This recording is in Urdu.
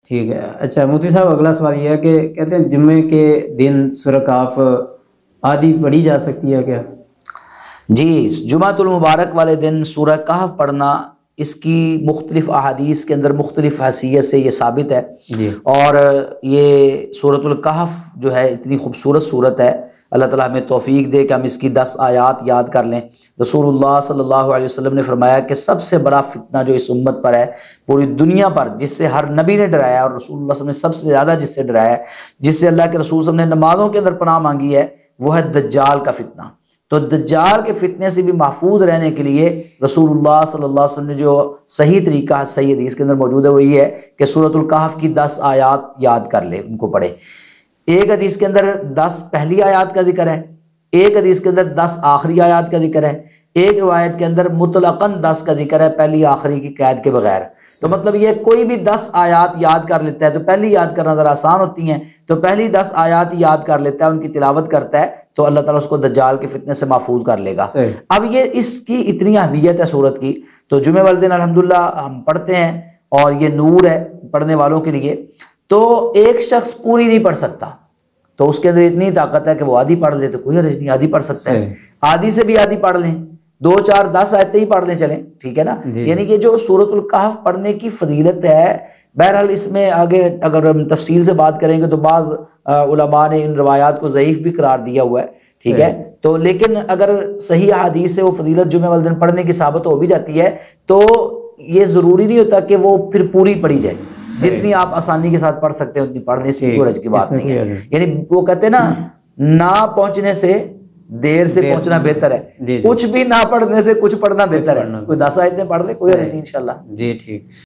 ٹھیک ہے. اچھا مفتی صاحب اگلا سوال یہ ہے کہ کہتے ہیں جمعے کے دن سورہ کہف آدھی پڑھی جا سکتی ہے کیا؟ جی، جمعۃ المبارک والے دن سورہ کہف پڑھنا اس کی مختلف احادیث کے اندر مختلف حیثیت سے یہ ثابت ہے جی. اور یہ سورۃ الکہف جو ہے اتنی خوبصورت صورت ہے. اللہ تعالیٰ ہمیں توفیق دے کہ ہم اس کی 10 آیات یاد کر لیں. رسول اللہ صلی اللہ علیہ وسلم نے فرمایا کہ سب سے بڑا فتنہ جو اس امت پر ہے پوری دنیا پر، جس سے ہر نبی نے ڈرایا اور رسول اللہ صلی اللہ علیہ وسلم نے سب سے زیادہ جس سے ڈرایا ہے، جس سے اللہ کے رسول صلی اللہ علیہ وسلم نے نمازوں کے اندر پناہ مانگی ہے، وہ ہے دجال کا فتنہ. تو دجال کے فتنے سے بھی محفوظ رہنے کے لیے رسول اللہ صلی اللہ علیہ وسلم نے جو صحیح طریقہ صحیح حدیث کے اندر موجود ہے وہ یہ ہے کہ سورۃ الکہف کی 10 آیات یاد کر لے، ان کو پڑھے. ایک حدیث کے اندر 10 پہلی آیات کا ذکر ہے، ایک حدیث کے اندر 10 آخری آیات کا ذکر ہے، ایک روایت کے اندر مطلقاً 10 کا ذکر ہے پہلی آخری کی قید کے بغیر. تو مطلب یہ کوئی بھی 10 آیات یاد کر لیتا ہے تو پہلی یاد کرنا ذرا آسان ہوتی ہیں، تو پہلی 10 آیات یاد کر لیتا ہے، ان کی تلاوت کرتا ہے تو اللہ تعالیٰ اس کو دجال کے فتنے سے محفوظ کر لے گا. اب یہ اس کی اتنی اہمیت ہے سورت کی، تو جمعہ والے دن الحمدللہ ہم پڑھتے ہیں اور یہ نور ہے پڑھنے والوں کے لیے. تو ایک شخص پوری نہیں پڑھ سکتا، تو اس کے اندر اتنی طاقت ہے کہ وہ آدھی پڑھ لے تو کوئی حرج نہیں، آدھی پڑھ سکتا ہے. آدھی سے بھی آدھی پڑھ لیں، 2 4 10 آیتیں ہی پڑھ لیں چلیں، ٹھیک ہے نا. یعنی کہ جو سورۃ الکہف پڑھنے کی فضیلت ہے، بہرحال اس میں آگے اگر ہم تفصیل سے بات کریں گے تو بعض علماء نے ان روایات کو ضعیف بھی قرار دیا ہوا ہے، ٹھیک ہے. تو لیکن اگر صحیح حدیث سے وہ فضیلت جمعہ والے دن پڑھنے کی ثابت ہو بھی جاتی ہے تو یہ ضروری نہیں ہوتا کہ وہ پھر پوری پڑھی جائے. جتنی آپ آسانی کے ساتھ پڑھ سکتے ہیں اتنی پڑھ لیں، اس میں کوئی حرج کی بات نہیں ہے. یعنی وہ کہتے ہیں نا، نہ پہنچنے سے دیر سے پہنچنا بہتر ہے، کچھ بھی نہ پڑھنے سے کچھ پڑھنا بہتر ہے. کوئی 10 آیتیں پڑھ لے، کوئی حرج نہیں انشاءاللہ. جی ٹھیک.